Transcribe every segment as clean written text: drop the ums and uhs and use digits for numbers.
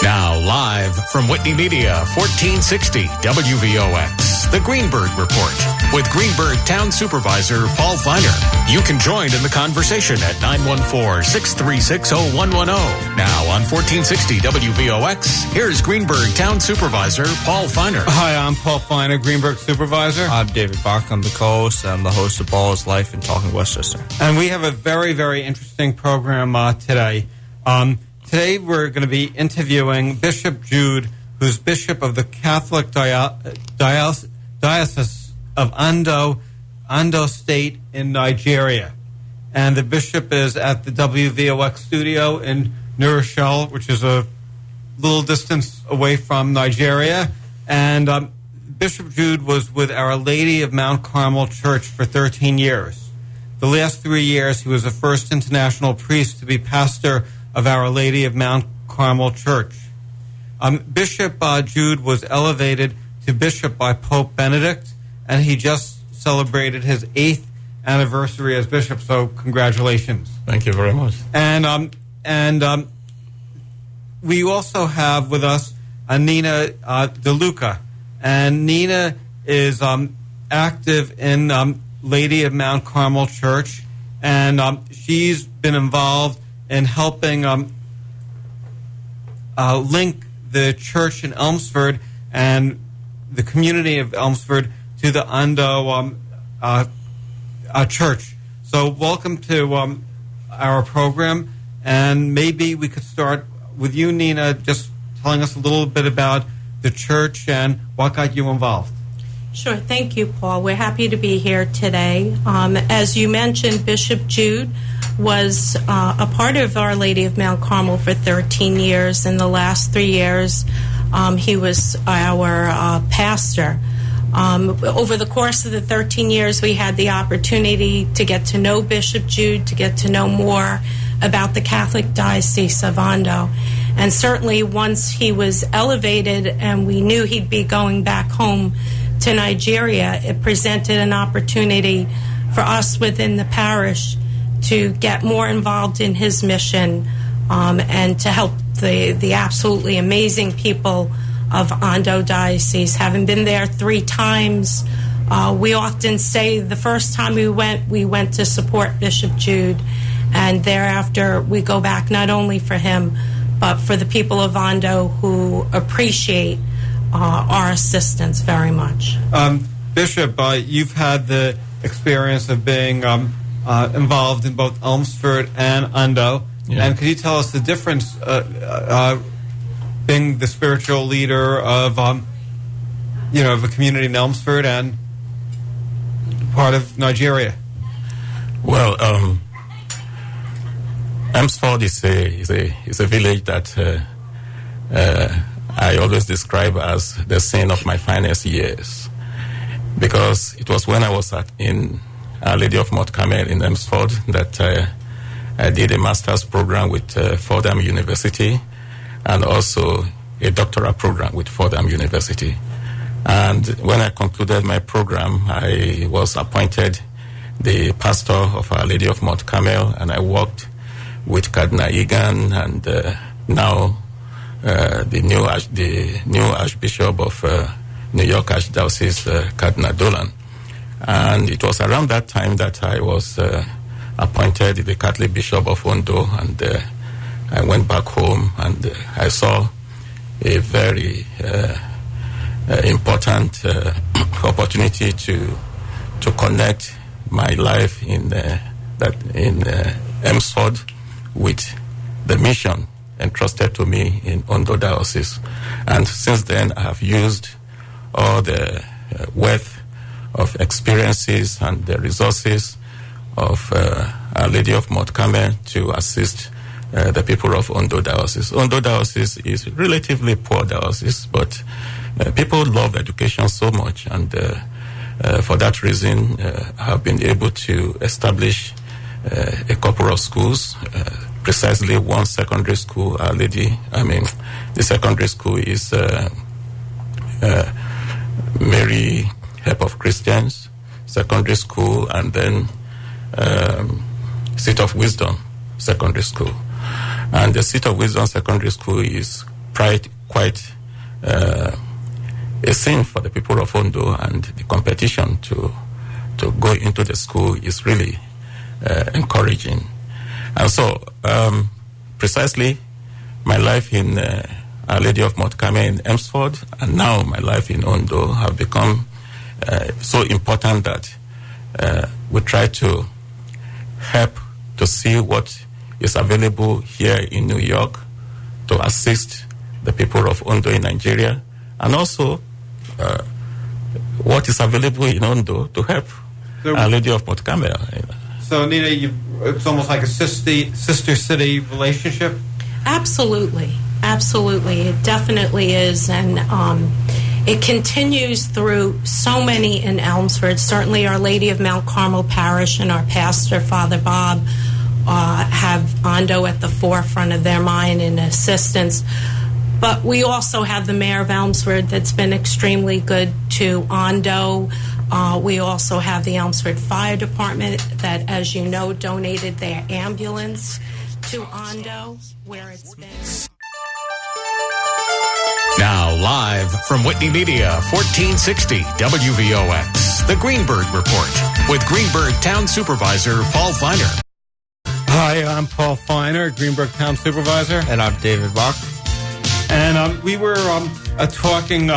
Now, live from Whitney Media, 1460 WVOX, the Greenberg Report, with Greenberg Town Supervisor Paul Feiner. You can join in the conversation at 914-636-0110. Now on 1460 WVOX, here's Greenberg Town Supervisor Paul Feiner. Hi, I'm Paul Feiner, Greenberg Supervisor. I'm David Bach. I'm the co-host. I'm the host of Ball's Life in Talking Westchester. And we have a very, very interesting program today. Today we're going to be interviewing Bishop Jude, who's Bishop of the Catholic Diocese of Ondo State in Nigeria. And the bishop is at the WVOX studio in New Rochelle, which is a little distance away from Nigeria. And Bishop Jude was with Our Lady of Mount Carmel Church for 13 years. The last 3 years, he was the first international priest to be pastor of Our Lady of Mount Carmel Church. Bishop Jude was elevated to bishop by Pope Benedict, and he just celebrated his 8th anniversary as bishop, so congratulations. Thank you very much. And we also have with us Nina DeLuca, and Nina is active in Lady of Mount Carmel Church, and she's been involved in helping link the church in Elmsford and the community of Elmsford to the Ondo church. So welcome to our program, and maybe we could start with you, Nina, just telling us a little bit about the church and what got you involved. Sure. Thank you, Paul. We're happy to be here today. As you mentioned, Bishop Jude was a part of Our Lady of Mount Carmel for 13 years. In the last 3 years, he was our pastor. Over the course of the 13 years, we had the opportunity to get to know Bishop Jude, to get to know more about the Catholic Diocese of Ondo. And certainly once he was elevated and we knew he'd be going back home to Nigeria, it presented an opportunity for us within the parish to get more involved in his mission and to help the absolutely amazing people of Ondo Diocese. Having been there 3 times, we often say the first time we went to support Bishop Jude, and thereafter we go back not only for him, but for the people of Ondo who appreciate our assistance very much. Bishop, you've had the experience of being involved in both Elmsford and Ondo. Yeah. And could you tell us the difference being the spiritual leader of of a community in Elmsford and part of Nigeria? Well, Elmsford is a village that I always describe as the scene of my finest years, because it was when I was in Our Lady of Mount Carmel in Elmsford that I did a master's program with Fordham University, and also a doctoral program with Fordham University. And when I concluded my program, I was appointed the pastor of Our Lady of Mount Carmel, and I worked with Cardinal Egan and now the new Archbishop of New York Archdiocese, Cardinal Dolan. And it was around that time that I was appointed the Catholic Bishop of Ondo, and I went back home and I saw a very important opportunity to connect my life in Elmsford with the mission entrusted to me in Ondo Diocese. And since then, I have used all the wealth of experiences and the resources of Our Lady of Mount Carmel to assist the people of Ondo Diocese. Ondo Diocese is a relatively poor diocese, but people love education so much, and for that reason, I have been able to establish a couple of schools, precisely one secondary school, Our Lady. The secondary school is Mary Help of Christians Secondary School, and then Seat of Wisdom Secondary School. And the Seat of Wisdom Secondary School is quite a sin for the people of Ondo, and the competition to go into the school is really encouraging. And so, precisely, my life in Our Lady of Mount Carmel in Elmsford, and now my life in Ondo have become so important that we try to help to see what is available here in New York to assist the people of Ondo in Nigeria, and also what is available in Ondo to help Our Lady of Mount Carmel. So, Nina, it's almost like a sister city relationship? Absolutely. Absolutely. It definitely is. And it continues through so many in Elmsford. Certainly Our Lady of Mount Carmel Parish and our pastor, Father Bob, have Ondo at the forefront of their mind in assistance. But we also have the mayor of Elmsford that's been extremely good to Ondo. We also have the Elmsford Fire Department that, as you know, donated their ambulance to Ondo, where it's been. Now, live from Whitney Media, 1460 WVOX, the Greenberg Report, with Greenberg Town Supervisor Paul Feiner. Hi, I'm Paul Feiner, Greenberg Town Supervisor. And I'm David Bach. And we were talking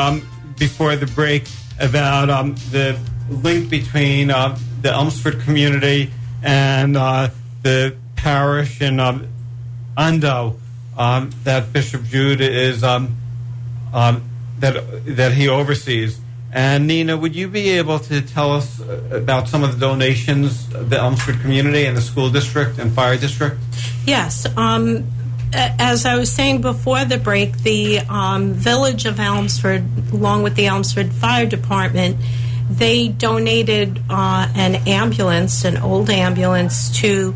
before the break about the link between the Elmsford community and the parish in Ondo that Bishop Jude is that he oversees. And Nina, would you be able to tell us about some of the donations of the Elmsford community and the school district and fire district? Yes. As I was saying before the break, the village of Elmsford, along with the Elmsford Fire Department, they donated an ambulance, an old ambulance, to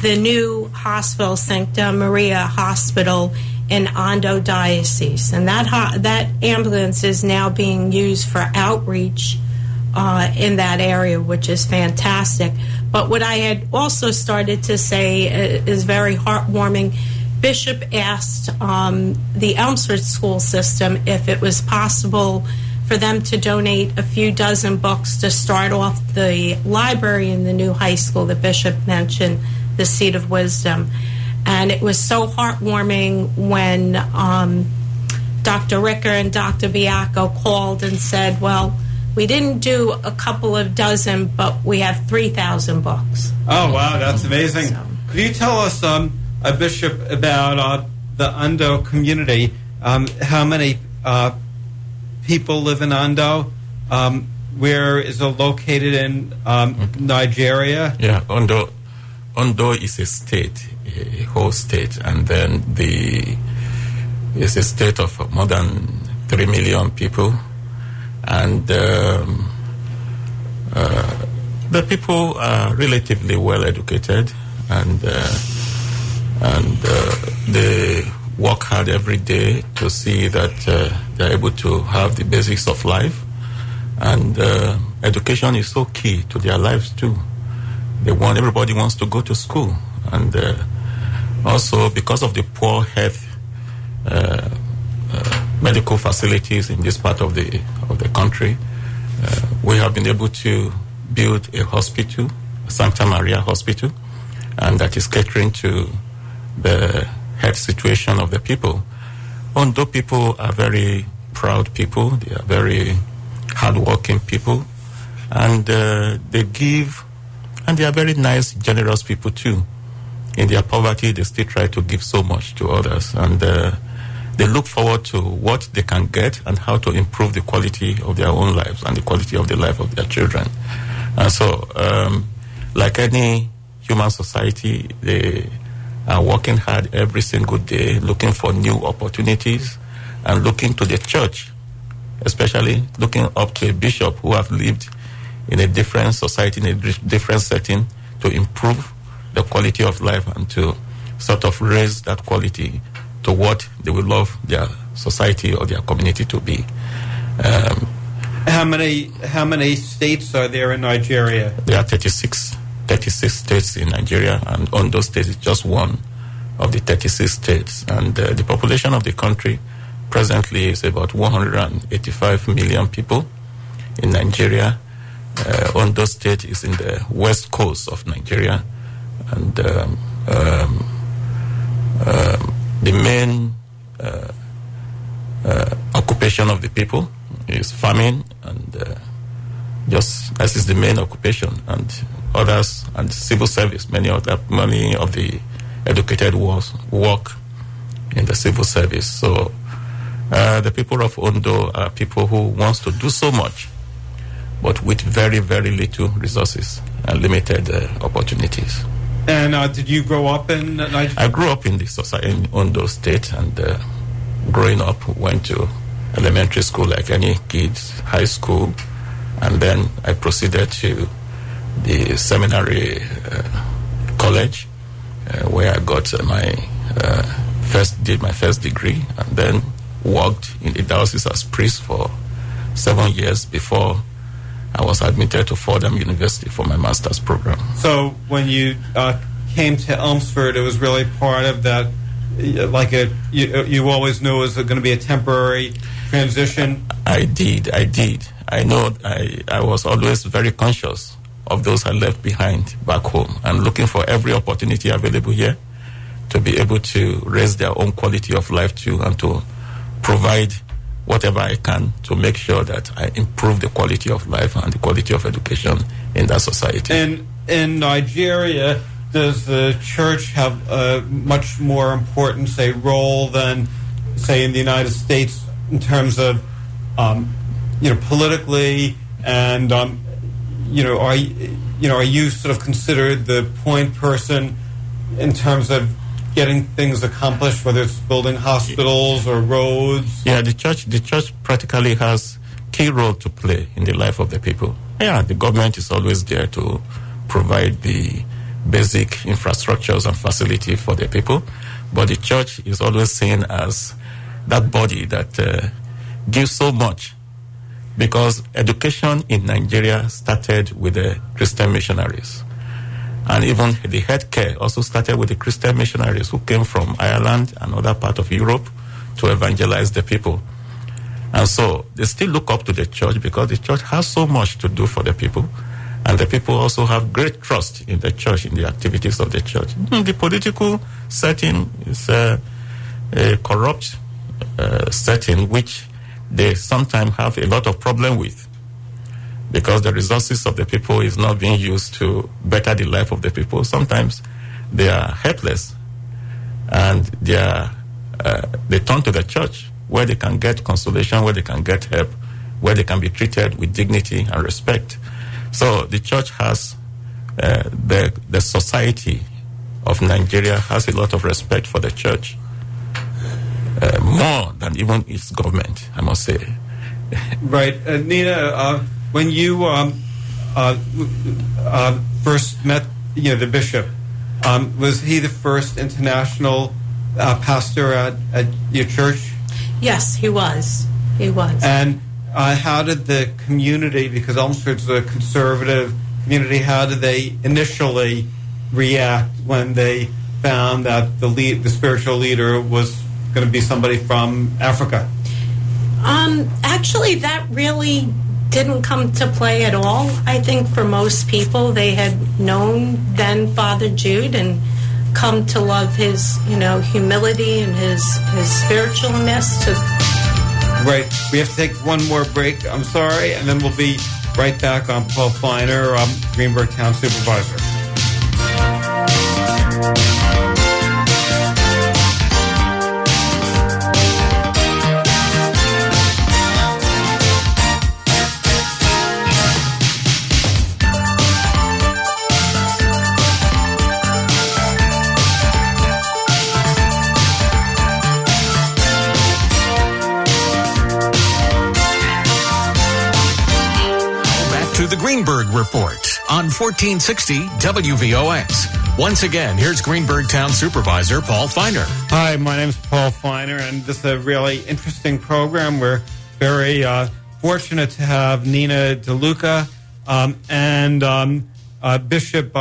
the new hospital, Sancta Maria Hospital in Ondo Diocese. And that ambulance is now being used for outreach in that area, which is fantastic. But what I had also started to say is very heartwarming. Bishop asked the Elmsford school system if it was possible for them to donate a few dozen books to start off the library in the new high school that Bishop mentioned, the Seat of Wisdom. And it was so heartwarming when Dr. Ricker and Dr. Biacco called and said, well, we didn't do a couple of dozen, but we have 3,000 books. Oh, wow, that's amazing. So. Could you tell us, Bishop, about the Ondo community? How many people live in Ondo? Where is it located in Nigeria? Yeah, Ondo is a state, a whole state, and then it's a state of more than 3 million people, and the people are relatively well educated, and they work hard every day to see that they're able to have the basics of life, and education is so key to their lives too. Everybody wants to go to school, and also because of the poor health medical facilities in this part of the country, we have been able to build a hospital, Sancta Maria Hospital, and that is catering to the health situation of the people. Ondo people are very proud people. They are very hardworking people, and they give. And they are very nice, generous people too. In their poverty, they still try to give so much to others. And they look forward to what they can get and how to improve the quality of their own lives and the quality of the life of their children. And so, like any human society, they are working hard every single day, looking for new opportunities and looking to the church, especially looking up to a bishop who have lived in a different society, in a different setting, to improve the quality of life and to sort of raise that quality to what they will love their society or their community to be. How many states are there in Nigeria? There are 36 states in Nigeria, and Ondo State is just one of the 36 states. And the population of the country presently is about 185 million people in Nigeria. Ondo State is in the west coast of Nigeria. And the main occupation of the people is farming, and just as is the main occupation, and others, and civil service. Many of the educated work in the civil service. So the people of Ondo are people who wants to do so much, but with very, very little resources and limited opportunities. And did you grow up in Nigeria? I grew up in the society in Ondo State, and growing up went to elementary school like any kids, high school, and then I proceeded to the seminary college, where I got my first degree, and then worked in the diocese as priest for 7 years before I was admitted to Fordham University for my master's program. So when you came to Elmsford, it was really part of that, you always knew it was going to be a temporary transition? I did. I know I was always very conscious of those I left behind back home, and looking for every opportunity available here to be able to raise their own quality of life too, and to provide whatever I can to make sure that I improve the quality of life and the quality of education in that society. And in Nigeria, does the church have a much more important, role than, say, in the United States in terms of, politically, and are you sort of considered the point person in terms of getting things accomplished, whether it's building hospitals or roads? Yeah, the church practically has key role to play in the life of the people. Yeah, the government is always there to provide the basic infrastructures and facility for the people, but the church is always seen as that body that gives so much, because education in Nigeria started with the Christian missionaries. And even the healthcare also started with the Christian missionaries who came from Ireland and other part of Europe to evangelize the people. And so they still look up to the church because the church has so much to do for the people. And the people also have great trust in the church, in the activities of the church. The political setting is a corrupt setting which they sometimes have a lot of problem with, because the resources of the people is not being used to better the life of the people. Sometimes they are helpless, and they turn to the church where they can get consolation, where they can get help, where they can be treated with dignity and respect. So the church has, the society of Nigeria has a lot of respect for the church, more than even its government, I must say. Right. Nina, when you first met, the bishop, was he the first international pastor at your church? Yes, he was. He was. And how did the community, because Elmsford's a conservative community, how did they initially react when they found that the spiritual leader was going to be somebody from Africa? Actually, that really didn't come to play at all. I think for most people, they had known then Father Jude and come to love his, humility and his spiritualness. Right. We have to take one more break. I'm sorry, and then we'll be right back on Paul Feiner, Greenberg Town Supervisor. The Greenberg Report on 1460 WVOX. Once again, here's Greenberg Town Supervisor Paul Feiner. Hi, my name is Paul Feiner, and this is a really interesting program. We're very fortunate to have Nina DeLuca and Bishop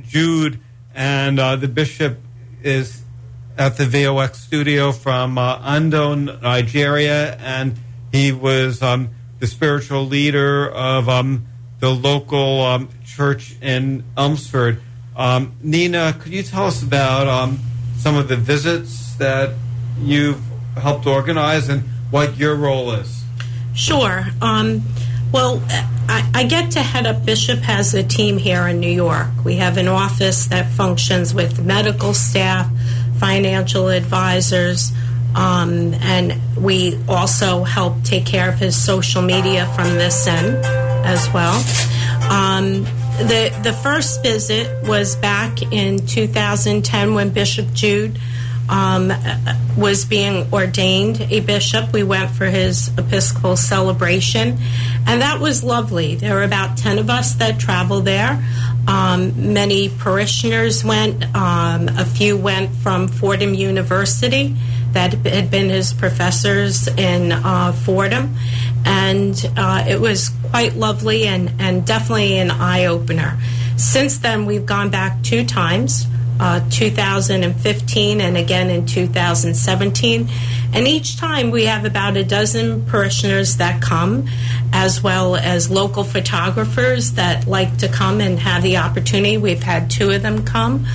Jude, and the bishop is at the VOX studio from Ondo, Nigeria, and he was the spiritual leader of the local church in Elmsford. Nina, could you tell us about some of the visits that you've helped organize and what your role is? Sure. Well, I get to head up. Bishop has a team here in New York. We have an office that functions with medical staff, financial advisors, and we also help take care of his social media from this end as well. The first visit was back in 2010 when Bishop Jude was being ordained a bishop. We went for his Episcopal celebration, and that was lovely. There were about 10 of us that traveled there. Many parishioners went. A few went from Fordham University that had been his professors in Fordham, and it was quite lovely and definitely an eye-opener. Since then, we've gone back 2 times. 2015 and again in 2017, and each time we have about a dozen parishioners that come, as well as local photographers that like to come and have the opportunity. We've had 2 of them come.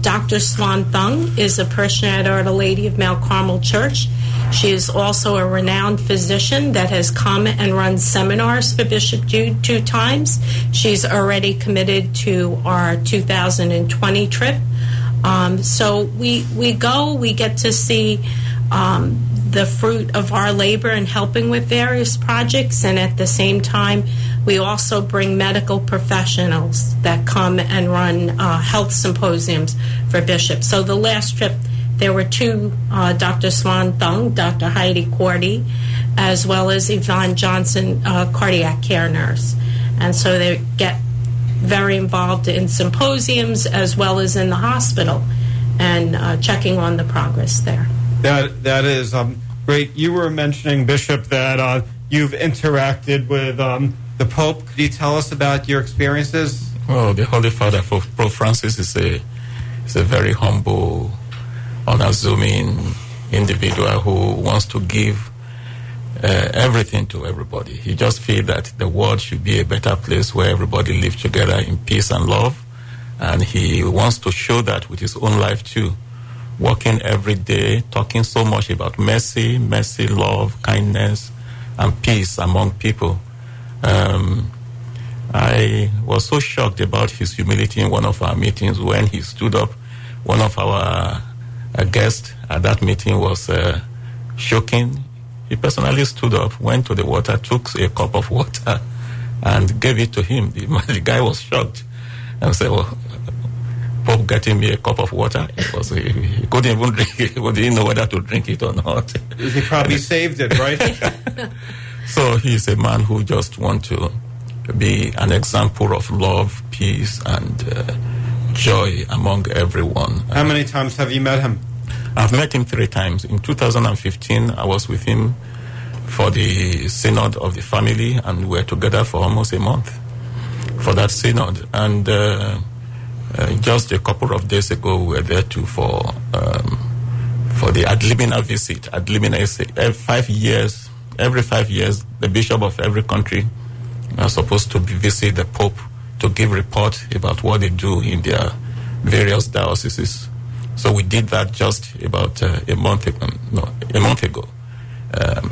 Dr. Swan Thung is a parishioner at Our Lady of Mount Carmel Church. She is also a renowned physician that has come and run seminars for Bishop Jude 2 times. She's already committed to our 2020 trip. So we go, we get to see the fruit of our labor in helping with various projects, and at the same time, we also bring medical professionals that come and run health symposiums for Bishop. So the last trip, there were 2, Dr. Swan Thung, Dr. Heidi Cordy, as well as Yvonne Johnson, cardiac care nurse. And so they get very involved in symposiums as well as in the hospital and checking on the progress there. That is great. You were mentioning, Bishop, that you've interacted with the Pope. Could you tell us about your experiences? Well, the Holy Father, Pope Francis, is a very humble, unassuming individual who wants to give everything to everybody. He just feels that the world should be a better place where everybody lives together in peace and love. And he wants to show that with his own life too. Working every day, talking so much about mercy, love, kindness, and peace among people. I was so shocked about his humility in one of our meetings when he stood up. One of our guest at that meeting was shocking. He personally stood up, went to the water, took a cup of water, and gave it to him. The guy was shocked and said, "Well, Pope getting me a cup of water." He couldn't even drink it. He didn't know whether to drink it or not. He probably saved it, right? So he's a man who just wants to be an example of love, peace, and joy among everyone. How many times have you met him? I've met him 3 times. In 2015, I was with him for the Synod of the Family, and we were together for almost a month for that Synod. And just a couple of days ago, we were there too for the ad limina visit. Ad limina is every 5 years, the bishop of every country are supposed to visit the Pope to give report about what they do in their various dioceses. So we did that just about a month ago.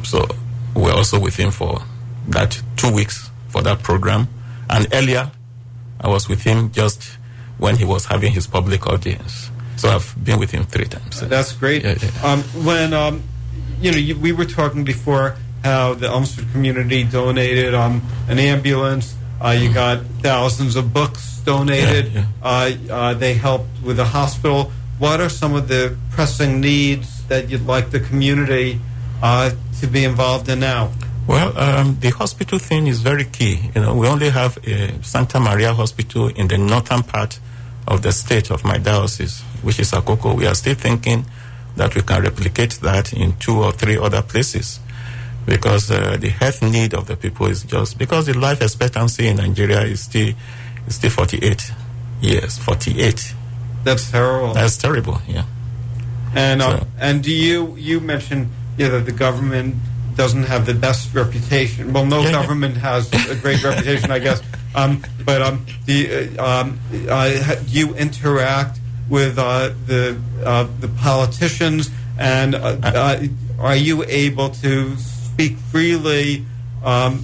So we're also with him for that 2 weeks for that program. And earlier, I was with him just when he was having his public audience. So I've been with him 3 times. That's great. Yeah. When we were talking before how the Elmsford community donated an ambulance. You got thousands of books donated. Yeah. They helped with the hospital. What are some of the pressing needs that you'd like the community to be involved in now? Well, the hospital thing is very key. We only have a Santa Maria Hospital in the northern part of the state of my diocese, which is Akoko. We are still thinking that we can replicate that in 2 or 3 other places, because the health need of the people is just because the life expectancy in Nigeria is still 48 years. 48. That's terrible. That's terrible. Yeah. And do you mentioned that the government doesn't have the best reputation. Well, no government has a great reputation, I guess. But do you interact with the politicians, and are you able to speak freely? Or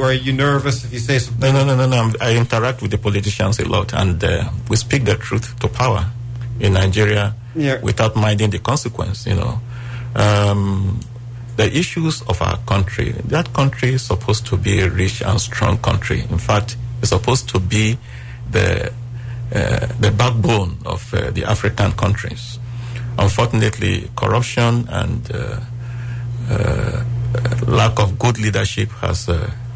are you nervous if you say something? No. I interact with the politicians a lot, and we speak the truth to power in Nigeria without minding the consequence. The issues of our country, that country is supposed to be a rich and strong country. In fact, it's supposed to be the backbone of the African countries. Unfortunately, corruption and lack of good leadership has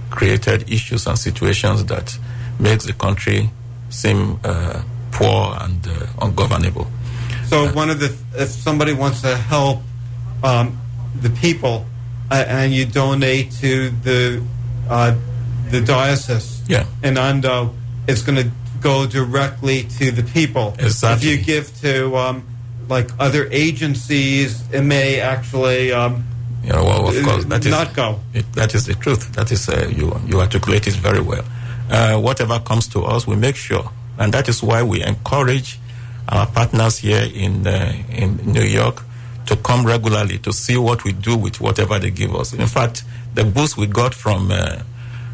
created issues and situations that makes the country seem poor and ungovernable. So if somebody wants to help the people and you donate to the diocese in Ondo, it's going to go directly to the people. Exactly. If you give to other agencies, it may actually of course, that is not go. That is the truth. That is you articulate it very well. Whatever comes to us, we make sure, and that is why we encourage our partners here in New York to come regularly to see what we do with whatever they give us. In fact, the books we got from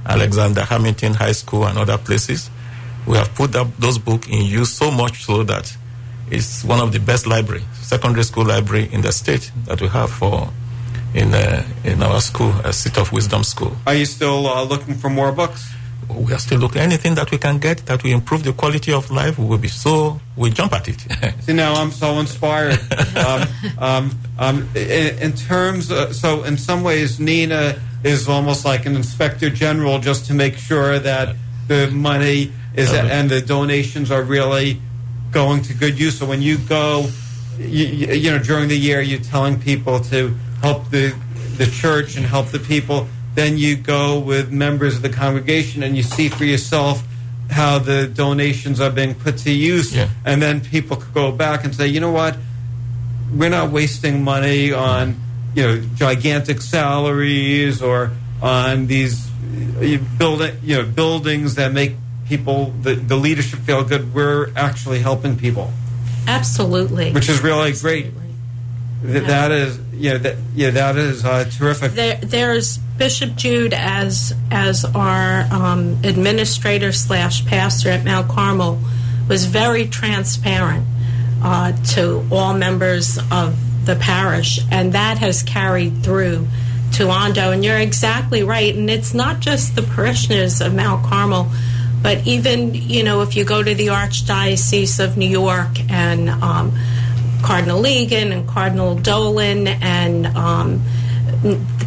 Alexander Hamilton High School and other places, we have put those books in use so much so that it's one of the best secondary school library in the state that we have in our school, a Seat of Wisdom school. Are you still looking for more books? We are still looking. Anything that we can get that will improve the quality of life, we jump at it. See, now I'm so inspired. In terms so in some ways, Nina is almost like an inspector general, just to make sure that the money is and the donations are really going to good use. So when you go, during the year, you're telling people to help the church and help the people. Then you go with members of the congregation and you see for yourself how the donations are being put to use. Yeah. And then people could go back and say, you know what, we're not wasting money on gigantic salaries or on these buildings that make people, the leadership feel good. We're actually helping people. Absolutely. Which is really great. That is terrific. There's Bishop Jude as our administrator / pastor at Mount Carmel was very transparent to all members of the parish, and that has carried through to Ondo. And you're exactly right. And it's not just the parishioners of Mount Carmel, but even if you go to the Archdiocese of New York and Cardinal Egan and Cardinal Dolan and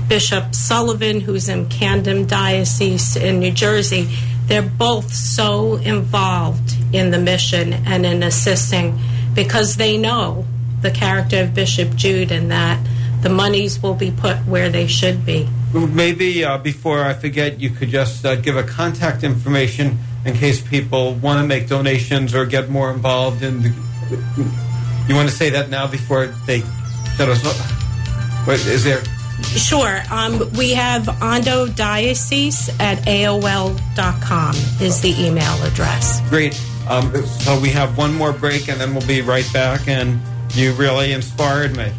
Bishop Sullivan, who's in Camden Diocese in New Jersey, they're both so involved in the mission and in assisting because they know the character of Bishop Jude and that the monies will be put where they should be. Maybe before I forget, you could just give a contact information in case people want to make donations or get more involved in the... You want to say that now before they shut us up? What is there? Sure. We have Ondo Diocese at AOL.com is the email address. Great. So we have one more break and then we'll be right back. And you really inspired me.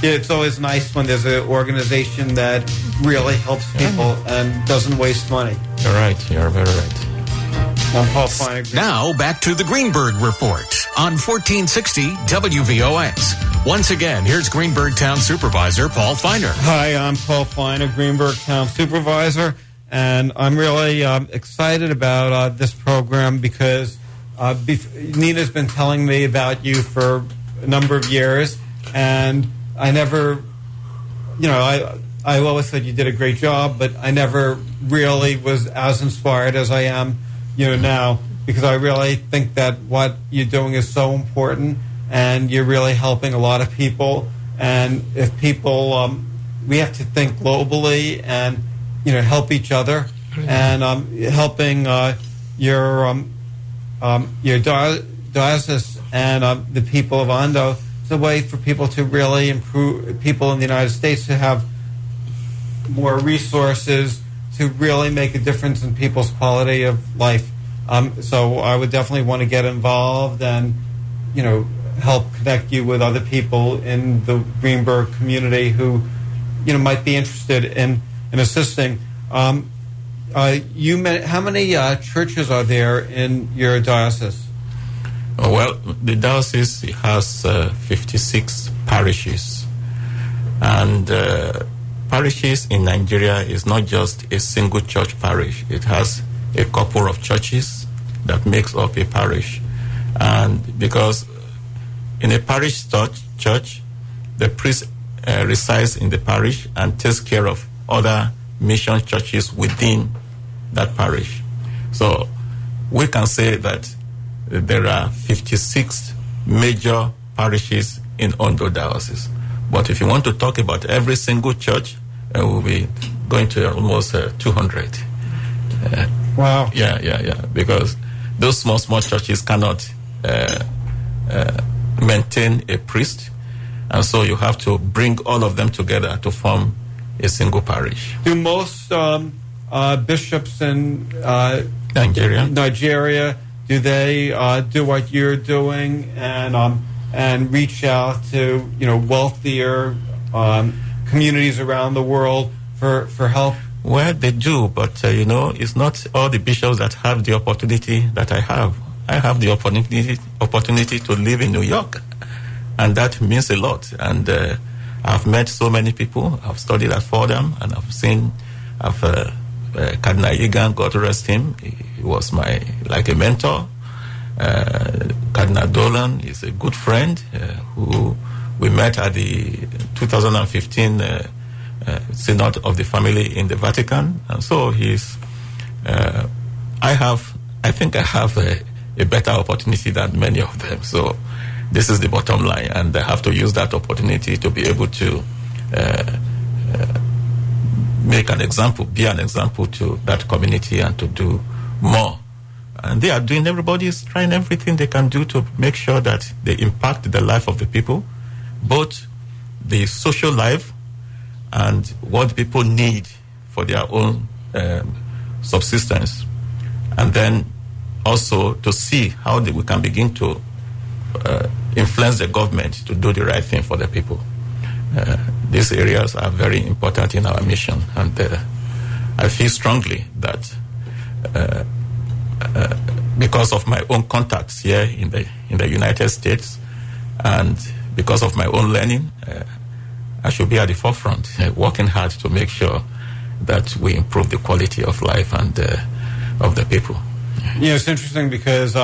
It's always nice when there's an organization that really helps people and doesn't waste money. You're right. You're very right. I'm Paul Feiner. Now back to the Greenberg Report on 1460 WVOX. Once again, here's Greenberg Town Supervisor Paul Feiner. Hi, I'm Paul Feiner, Greenberg Town Supervisor, and I'm really excited about this program because Nina's been telling me about you for a number of years, and I never, I always said you did a great job, but I never really was as inspired as I am now, because I really think that what you're doing is so important and you're really helping a lot of people. And if people, we have to think globally and, help each other and helping your diocese and the people of Ondo. the way for people to really improve, people in the United States to have more resources to really make a difference in people's quality of life. So I would definitely want to get involved and, help connect you with other people in the Greenberg community who, might be interested in assisting. How many churches are there in your diocese? Well, the diocese has 56 parishes, and parishes in Nigeria is not just a single church parish. It has a couple of churches that makes up a parish, and because in a parish church, the priest resides in the parish and takes care of other mission churches within that parish. So we can say that there are 56 major parishes in Ondo Diocese. But if you want to talk about every single church, we'll be going to almost 200. Wow. Yeah. Because those small churches cannot maintain a priest. And so you have to bring all of them together to form a single parish. Do most bishops in Nigeria, do they do what you're doing and reach out to wealthier communities around the world for help? Well, they do, but it's not all the bishops that have the opportunity that I have. I have the opportunity to live in New York, and that means a lot. And I've met so many people. I've studied at Fordham, and Cardinal Egan, God rest him, he was like a mentor. Cardinal Dolan is a good friend who we met at the 2015 Synod of the Family in the Vatican, and so I think I have a better opportunity than many of them. So this is the bottom line, and I have to use that opportunity to be able to be an example to that community and to do more. And they are doing, everybody is trying everything they can do to make sure that they impact the life of the people, both the social life and what people need for their own subsistence. And then also to see how we can begin to influence the government to do the right thing for the people. These areas are very important in our mission, and I feel strongly that because of my own contacts here in the United States and because of my own learning, I should be at the forefront, working hard to make sure that we improve the quality of life and of the people. It's interesting because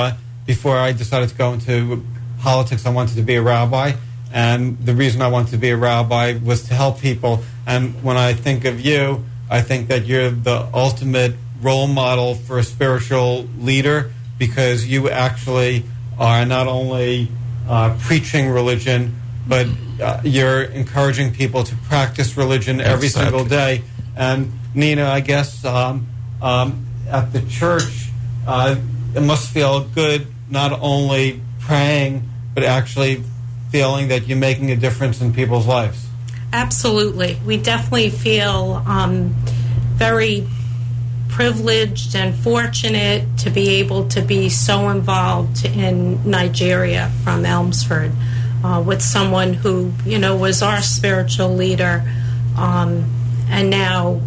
before I decided to go into politics, I wanted to be a rabbi. And the reason I wanted to be a rabbi was to help people. And when I think of you, I think that you're the ultimate role model for a spiritual leader, because you actually are not only preaching religion, but you're encouraging people to practice religion every single day. And Nina, I guess at the church, it must feel good not only praying, but actually feeling that you're making a difference in people's lives. Absolutely. We definitely feel very privileged and fortunate to be able to be so involved in Nigeria from Elmsford with someone who, was our spiritual leader and now,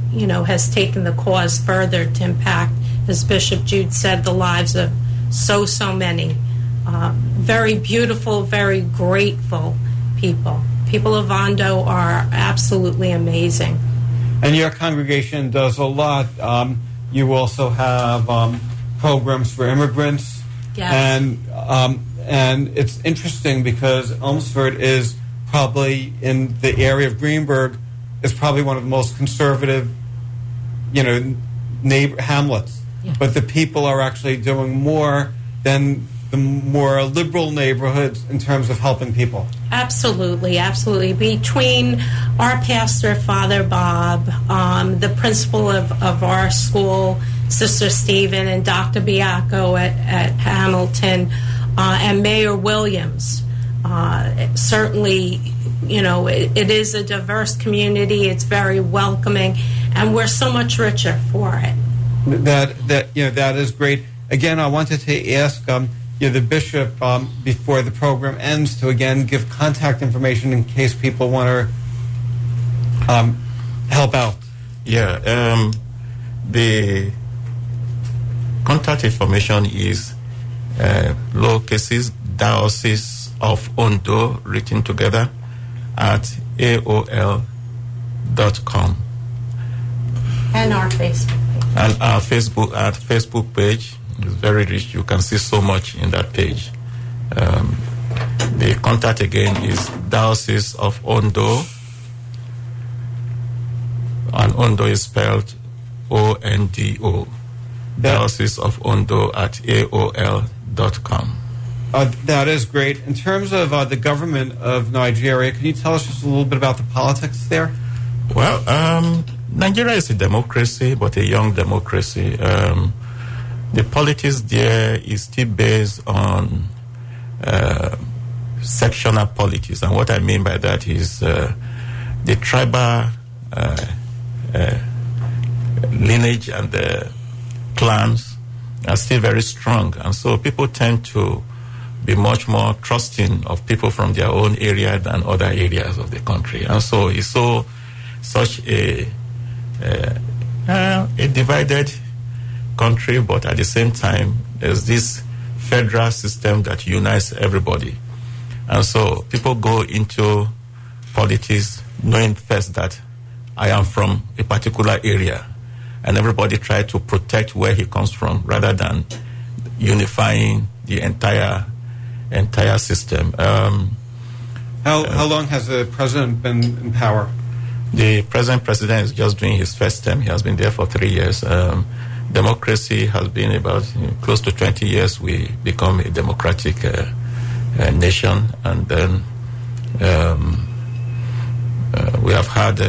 has taken the cause further to impact, as Bishop Jude said, the lives of so many. Very beautiful, very grateful people. People of Ondo are absolutely amazing. And your congregation does a lot. You also have programs for immigrants. Yes. And it's interesting because Elmsford is probably, in the area of Greenberg, is probably one of the most conservative, hamlets. Yeah. But the people are actually doing more than the more liberal neighborhoods in terms of helping people. Absolutely. Between our pastor, Father Bob, the principal of our school, Sister Stephen, and Dr. Biacco at Hamilton, and Mayor Williams, Certainly, it is a diverse community. It's very welcoming, and we're so much richer for it. That is great. Again, I wanted to ask the bishop before the program ends to again give contact information in case people want to help out. Yeah, the contact information is lowercase Diocese of Ondo written together at AOL.com. And our Facebook page. And our Facebook page is very rich. You can see so much in that page. The contact again is Diocese of Ondo, and Ondo is spelled ONDO. Diocese of Ondo at AOL.com. That is great. In terms of the government of Nigeria, can you tell us just a little bit about the politics there? Well, Nigeria is a democracy, but a young democracy. The politics there is still based on sectional politics. And what I mean by that is the tribal lineage and the clans are still very strong. And so people tend to be much more trusting of people from their own area than other areas of the country. And so it's such a divided country, but at the same time, there's this federal system that unites everybody. And so people go into politics knowing first that I am from a particular area, and everybody try to protect where he comes from rather than unifying the entire system. How long has the president been in power? The present president is just doing his first term. He has been there for 3 years. Democracy has been about close to 20 years. We become a democratic nation, and then we have had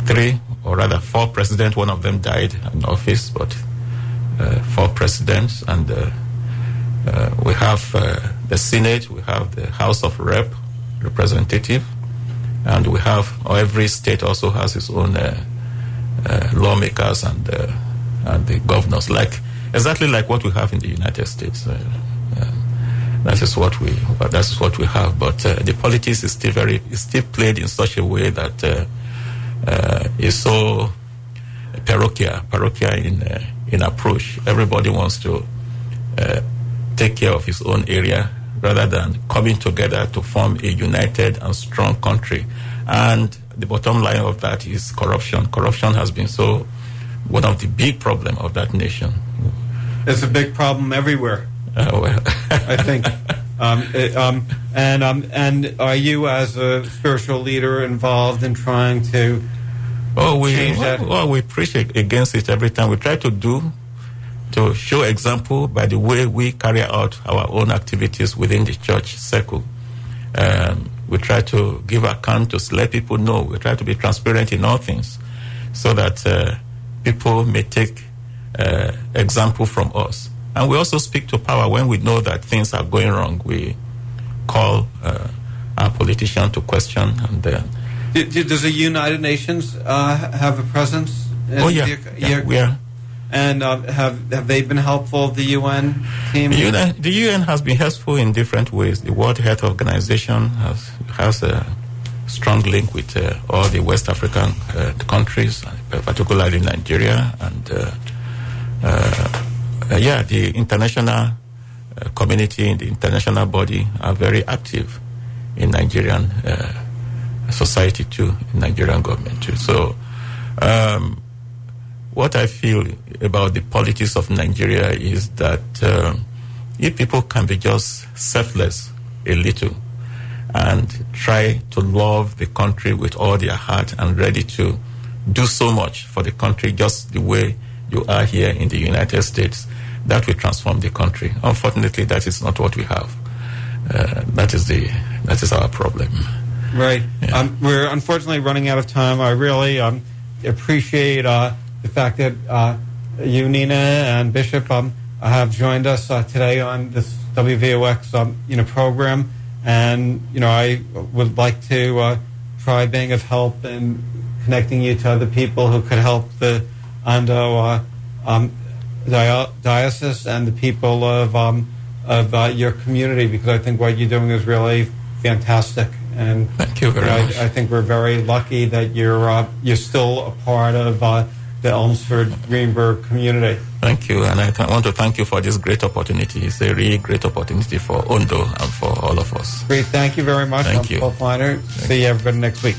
3 or rather 4 presidents. One of them died in office, but 4 presidents, and we have the Senate, we have the House of Representative, and we have, every state also has its own lawmakers and the governors, exactly like what we have in the United States. That is what we have. But the politics is still played in such a way that is so parochial in approach. Everybody wants to take care of his own area rather than coming together to form a united and strong country. And the bottom line of that is corruption. Corruption has been one of the big problems of that nation. It's a big problem everywhere. Well. I think. And are you, as a spiritual leader, involved in trying to change that? Well, we preach against it every time. We try to show example by the way we carry out our own activities within the church circle. We try to give account to let people know. We try to be transparent in all things so that people may take example from us. And we also speak to power when we know that things are going wrong. We call our politicians to question. And does the United Nations have a presence? We are. And have they been helpful, the UN team? The UN has been helpful in different ways. The World Health Organization has a strong link with all the West African countries, particularly Nigeria. And the international community, the international body are very active in Nigerian society too, in Nigerian government too. So what I feel about the politics of Nigeria is that if people can be just selfless a little and try to love the country with all their heart and ready to do so much for the country just the way you are here in the United States, that will transform the country. Unfortunately, that is not what we have. That is our problem. Right. Yeah. We're unfortunately running out of time. I really appreciate the fact that you, Nina, and Bishop have joined us today on this WVOX program, and I would like to try being of help and connecting you to other people who could help the Ando diocese and the people of your community, because I think what you're doing is really fantastic. And thank you very much. I think we're very lucky that you're still a part of the Elmsford Greenberg community. Thank you, and I want to thank you for this great opportunity. It's a really great opportunity for Ondo and for all of us. Great, thank you very much. Thank you. Paul Feiner. See you everybody next week.